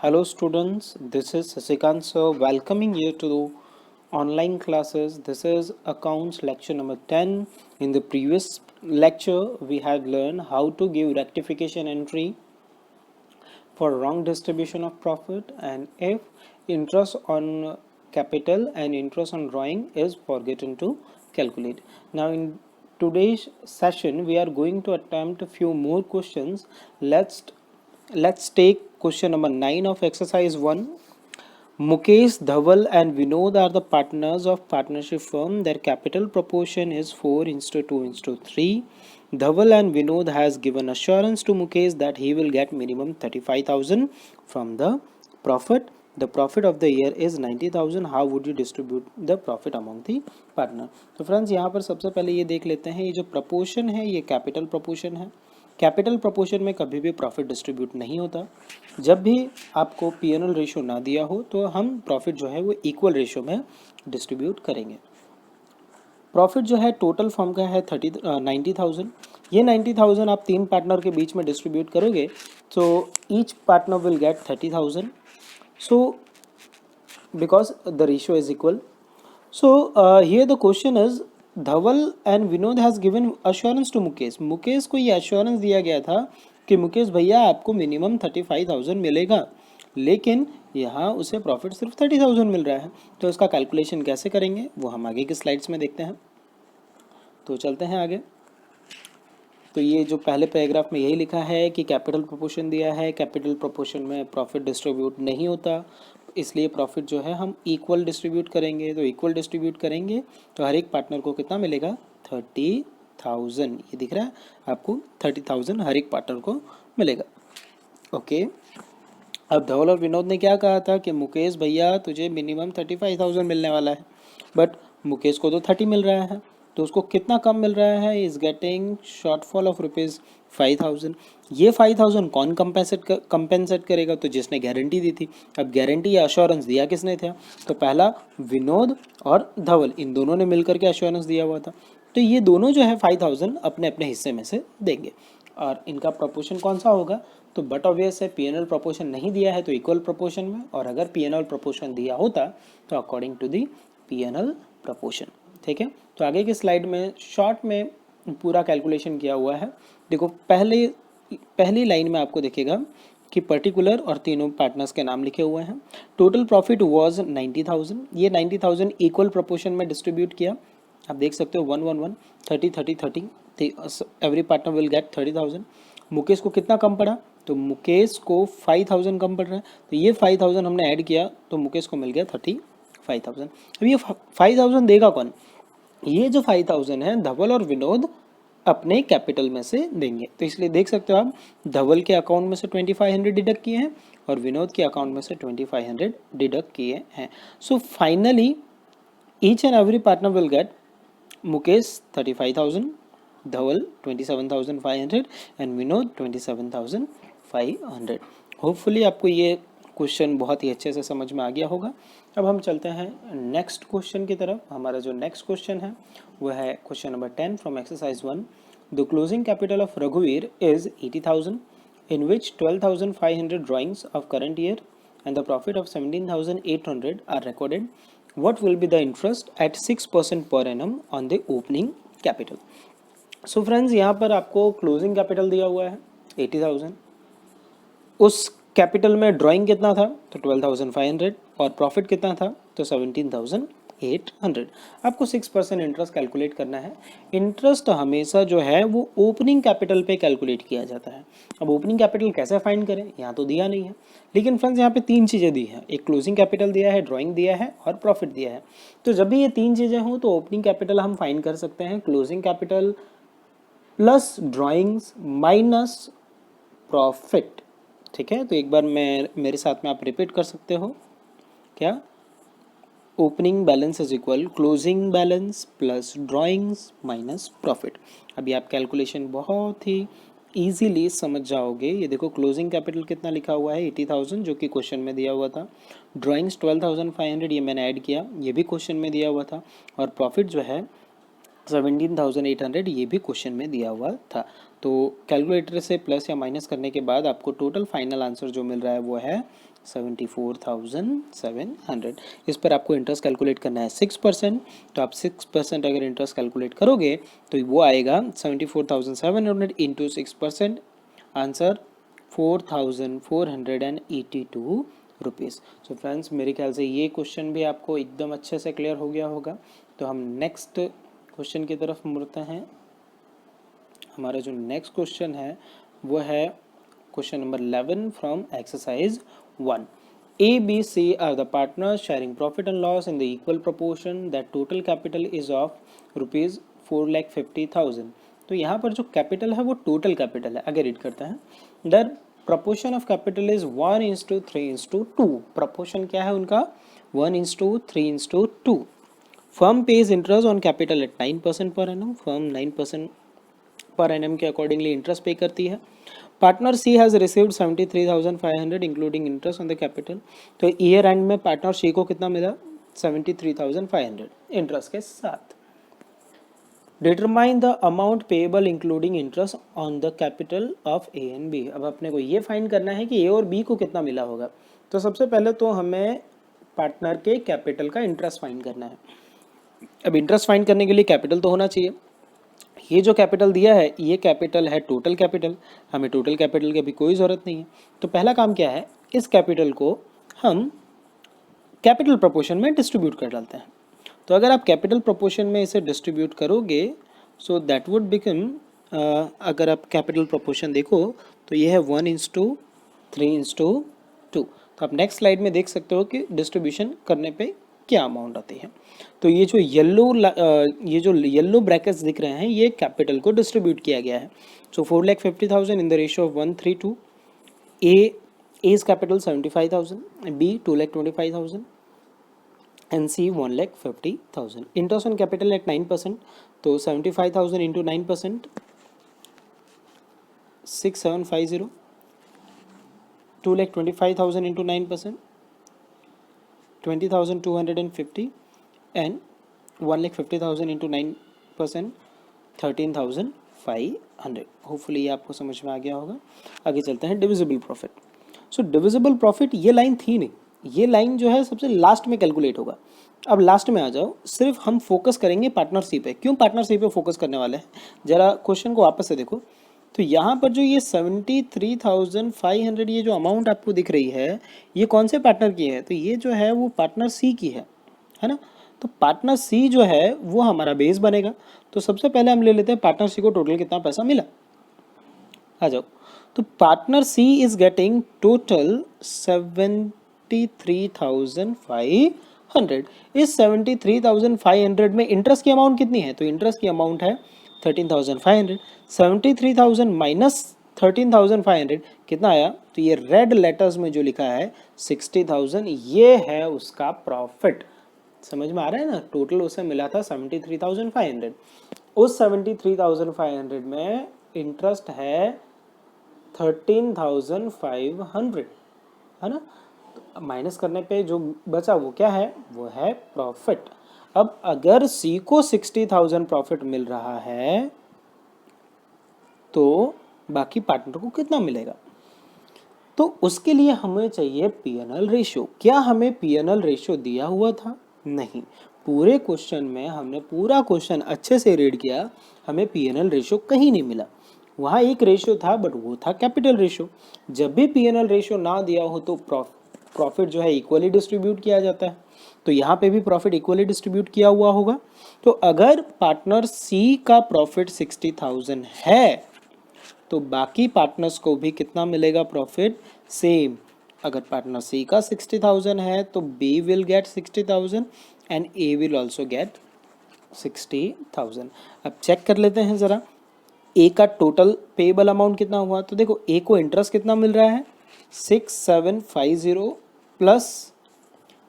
Hello students, this is Sasikant sir welcoming you to the online classes. This is accounts lecture number 10. In the previous lecture we had learned how to give rectification entry for wrong distribution of profit and if interest on capital and interest on drawing is forgotten to calculate. Now in today's session we are going to attempt a few more questions. Let's take question number 9 of exercise 1. Mukesh, Dhaval and Vinod are the partners of partnership firm. Their capital proportion is 4:2:3. Dhaval and Vinod has given assurance to Mukesh that he will get minimum 35,000 from the profit. The profit of the year is 90,000. How would you distribute the profit among the partner? तो friends यहाँ पर सबसे पहले ये देख लेते हैं, ये जो प्रपोर्शन है ये कैपिटल प्रपोर्शन है. कैपिटल प्रपोर्शन में कभी भी प्रॉफिट डिस्ट्रीब्यूट नहीं होता. जब भी आपको पी&एल रेशो ना दिया हो तो हम प्रॉफिट जो है वो इक्वल रेशो में डिस्ट्रीब्यूट करेंगे. प्रॉफिट जो है टोटल फॉर्म का है 90,000. ये 90,000 आप तीन पार्टनर के बीच में डिस्ट्रीब्यूट करोगे तो each partner will get 30,000. So because the ratio is equal. So here the question is Dhaval and Vinod has given assurance to Mukesh. Mukesh को ये अश्योरेंस दिया गया था कि मुकेश भैया आपको मिनिमम 35,000 मिलेगा, लेकिन यहाँ उसे प्रॉफिट सिर्फ 30,000 मिल रहा है. तो इसका कैलकुलेशन कैसे करेंगे वो हम आगे की स्लाइड्स में देखते हैं. तो चलते हैं आगे. तो ये जो पहले पैराग्राफ में यही लिखा है कि कैपिटल प्रोपोर्शन दिया है, कैपिटल प्रोपोर्शन में प्रॉफिट डिस्ट्रीब्यूट नहीं होता, इसलिए प्रॉफिट जो है हम इक्वल डिस्ट्रीब्यूट करेंगे. तो इक्वल डिस्ट्रीब्यूट करेंगे तो हर एक पार्टनर को कितना मिलेगा? 30,000. ये दिख रहा है आपको, 30,000 हर एक पार्टनर को मिलेगा. ओके. अब धवल और विनोद ने क्या कहा था कि मुकेश भैया तुझे मिनिमम 35,000 मिलने वाला है, बट मुकेश को तो 30 मिल रहा है, तो उसको कितना कम मिल रहा है? Is getting shortfall of ₹5,000. ये 5,000 कौन कंपेंसेट करेगा? तो जिसने गारंटी दी थी. अब गारंटी या अश्योरेंस दिया किसने था? तो पहला विनोद और धवल, इन दोनों ने मिलकर के अश्योरेंस दिया हुआ था. तो ये दोनों जो है 5,000 अपने अपने हिस्से में से देंगे. और इनका प्रपोर्शन कौन सा होगा? तो बट ऑब्वियस है, पी&एल प्रपोर्शन नहीं दिया है तो इक्वल प्रपोर्शन में, और अगर पी&एल प्रपोर्शन दिया होता तो according to the P&L proportion. ठीक है. तो आगे की स्लाइड में शॉर्ट में पूरा कैलकुलेशन किया हुआ है. देखो पहली लाइन में आपको दिखेगा कि पर्टिकुलर और तीनों पार्टनर्स के नाम लिखे हुए हैं. Total profit was 90,000. ये 90,000 इक्वल प्रोपोर्शन में डिस्ट्रीब्यूट किया. आप देख सकते हो 1-1-1, 30-30-30. Every partner will get 30,000. Mukesh को कितना कम पड़ा? तो मुकेश को 5,000 कम पड़ रहा है, तो ये 5,000 हमने ऐड किया तो मुकेश को मिल गया 35,000. अब ये 5,000 देगा कौन? ये जो 5,000 है धवल और विनोद अपने कैपिटल में से देंगे. तो इसलिए देख सकते हो आप, धवल के अकाउंट में से 2,500 डिडक्ट किए हैं और विनोद के अकाउंट में से 2,500 डिडक्ट किए हैं. So finally each and every partner will get Mukesh 35,000, Dhaval 27,500 and Vinod 27,500. Hopefully आपको ये क्वेश्चन बहुत ही अच्छे से समझ में आ गया होगा. अब हम चलते हैं नेक्स्ट क्वेश्चन की तरफ. हमारा जो नेक्स्ट क्वेश्चन है वो है question number 10 from exercise 1. The closing capital of रघुवीर is 80,000 in which 12,500 drawings of current year and the profit of 17,800 are recorded. What will be the interest at 6% per annum on the opening capital. So friends, यहाँ पर आपको closing capital दिया हुआ है 80,000. उस capital में drawing कितना था? तो 12,500. और प्रॉफिट कितना था? तो 17,800. आपको 6% इंटरेस्ट कैलकुलेट करना है. इंटरेस्ट हमेशा जो है वो ओपनिंग कैपिटल पे कैलकुलेट किया जाता है. अब ओपनिंग कैपिटल कैसे फाइंड करें? यहाँ तो दिया नहीं है, लेकिन फ्रेंड्स यहाँ पे तीन चीज़ें दी हैं. एक क्लोजिंग कैपिटल दिया है, ड्राइंग दिया है और प्रॉफिट दिया है. तो जब भी ये तीन चीज़ें हों तो ओपनिंग कैपिटल हम फाइंड कर सकते हैं closing capital plus drawings minus profit. ठीक है. तो एक बार मेरे साथ में आप रिपीट कर सकते हो. क्या? Opening balance is equal closing balance plus drawings minus profit. अभी आप कैलकुलेशन बहुत ही इजीली समझ जाओगे. ये देखो क्लोजिंग कैपिटल कितना लिखा हुआ है 80,000 जो कि क्वेश्चन में दिया हुआ था. ड्राइंग्स 12,500 ये मैंने ऐड किया, ये भी क्वेश्चन में दिया हुआ था. और प्रॉफिट जो है 17,800 ये भी क्वेश्चन में दिया हुआ था। तो कैलकुलेटर से प्लस या माइनस करने के बाद आपको टोटल फाइनल आंसर जो मिल रहा है वो है 74,700। इस पर आपको इंटरेस्ट कैलकुलेट करना है 6%। तो आप 6% अगर इंटरेस्ट कैलकुलेट करोगे तो वो आएगा 74,700 into 6%, answer 4,482 rupees. So friends, मेरे ख्याल से ये क्वेश्चन भी आपको एकदम अच्छे से क्लियर हो गया होगा। तो हम नेक्स्ट क्वेश्चन की तरफ मुड़ते हैं। हमारा जो नेक्स्ट क्वेश्चन है वो है question number 11 from exercise 1। A, B, C are the partners sharing profit and loss in the equal proportion that total capital is of rupees 4,50,000। तो यहाँ पर जो कैपिटल है वो टोटल कैपिटल है। आगे रीड करते हैं। The proportion of capital is 1:3:2। proportion क्या है उनका? 1:3:2। Firm page interest on capital at 9% per annum. Firm 9% per annum के अकॉर्डिंगली इंटरेस्ट पे करती है। Partner C has received 73,500 including interest on the capital. तो ईयर एंड में partner C को कितना मिला? 73,500 इंटरेस्ट के साथ। Determine the amount payable including interest on the capital of A and B. अब अपने को ये फाइंड करना है कि ए और बी को कितना मिला होगा। तो सबसे पहले तो हमें पार्टनर के कैपिटल का इंटरेस्ट फाइंड करना है। अब इंटरेस्ट फाइंड करने के लिए कैपिटल तो होना चाहिए। ये जो कैपिटल दिया है ये कैपिटल है टोटल कैपिटल। हमें टोटल कैपिटल की अभी कोई ज़रूरत नहीं है। तो पहला काम क्या है, इस कैपिटल को हम कैपिटल प्रोपोर्शन में डिस्ट्रीब्यूट कर डालते हैं। तो अगर आप कैपिटल प्रोपोर्शन में इसे डिस्ट्रीब्यूट करोगे सो दैट वुड बिकम, अगर आप कैपिटल प्रोपोर्शन देखो तो ये है 1:3:2। तो आप नेक्स्ट स्लाइड में देख सकते हो कि डिस्ट्रीब्यूशन करने पे क्या अमाउंट आती है। तो ये जो येलो ब्रैकेट्स दिख रहे हैं ये कैपिटल को डिस्ट्रीब्यूट किया गया है। So 4,50,000 in the ratio of 1:3:2। A is capital 75,000, B 2,25,000 and C 1,50,000। Interest on capital at 9%। तो 75,000 into 9%, 6,750। 2,25,000 into 9%, 20,250 and 1,50,000 into 9%, 13,500। Hopefully ये आपको समझ में आ गया होगा। आगे चलते हैं डिविजिबल प्रॉफिट। सो डिविजिबल प्रॉफिट ये लाइन थी नहीं, ये लाइन जो है सबसे लास्ट में कैलकुलेट होगा। अब लास्ट में आ जाओ, सिर्फ हम फोकस करेंगे पार्टनर सी पे। क्यों पार्टनर सी पे फोकस करने वाले हैं? जरा क्वेश्चन को वापस से देखो। तो यहाँ पर जो ये 73,500 ये जो अमाउंट आपको दिख रही है ये कौन से पार्टनर की है? तो ये जो है वो पार्टनर सी की है ना। तो पार्टनर सी जो है वो हमारा बेस बनेगा। तो सबसे पहले हम ले लेते हैं पार्टनर सी को टोटल कितना पैसा मिला। आ जाओ। तो partner C is getting total 73,500। इस 73,500 में इंटरेस्ट की अमाउंट कितनी है? तो इंटरेस्ट की अमाउंट है 13,500। 73,000 माइनस 13,500 कितना आया? तो ये रेड लेटर्स में जो लिखा है 60,000, ये है उसका प्रॉफिट। समझ में आ रहा है ना? टोटल उसे मिला था 73,500। उस 73,500 में इंटरेस्ट है 13,500, है ना। तो माइनस करने पे जो बचा वो क्या है? वो है प्रॉफिट। अब अगर सी को 60,000 प्रॉफिट मिल रहा है तो बाकी पार्टनर को कितना मिलेगा? तो उसके लिए हमें चाहिए पीएनएल रेशियो। क्या हमें पीएनएल रेशियो दिया हुआ था? नहीं। पूरे क्वेश्चन में हमने पूरा क्वेश्चन अच्छे से रीड किया, हमें पीएनएल रेशियो कहीं नहीं मिला। वहाँ एक रेशियो था बट वो था कैपिटल रेशियो। जब भी पीएनएल रेशियो ना दिया हो तो प्रॉफिट जो है इक्वली डिस्ट्रीब्यूट किया जाता है। तो यहाँ पे भी प्रॉफिट इक्वली डिस्ट्रीब्यूट किया हुआ होगा। तो अगर पार्टनर सी का प्रॉफिट 60,000 है तो बाकी पार्टनर्स को भी कितना मिलेगा प्रॉफिट? सेम। अगर पार्टनर सी का 60,000 है तो B will get 60,000 and A will also get 60,000। अब चेक कर लेते हैं ज़रा ए का टोटल पेएबल अमाउंट कितना हुआ। तो देखो ए को इंटरेस्ट कितना मिल रहा है? 6,750 प्लस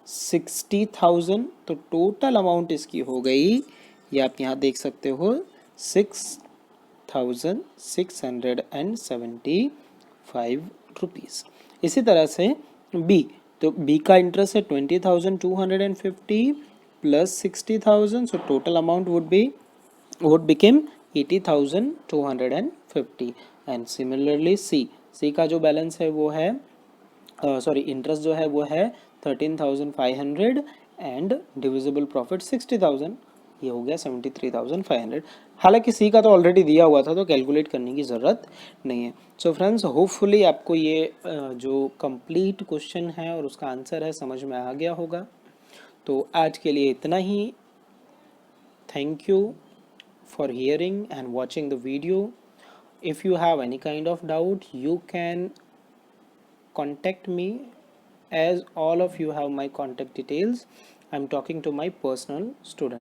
60,000। तो टोटल अमाउंट इसकी हो गई, ये आप यहाँ देख सकते हो, 6,675 रुपीज़। इसी तरह से बी, तो बी का इंटरेस्ट है 20,250 plus 60,000। So total amount would be what became 80,250 and similarly C का जो बैलेंस है वो है सॉरी इंटरेस्ट जो है वो है 13,500 एंड डिविजिबल प्रॉफिट 60,000, ये हो गया 73,500। हालांकि सी का तो ऑलरेडी दिया हुआ था तो कैलकुलेट करने की ज़रूरत नहीं है। सो फ्रेंड्स होपफुली आपको ये जो कंप्लीट क्वेश्चन है और उसका आंसर है समझ में आ गया होगा। तो आज के लिए इतना ही। Thank you for hearing and watching the video. If you have any kind of doubt, you can contact me, as all of you have my contact details. I'm talking to my personal student.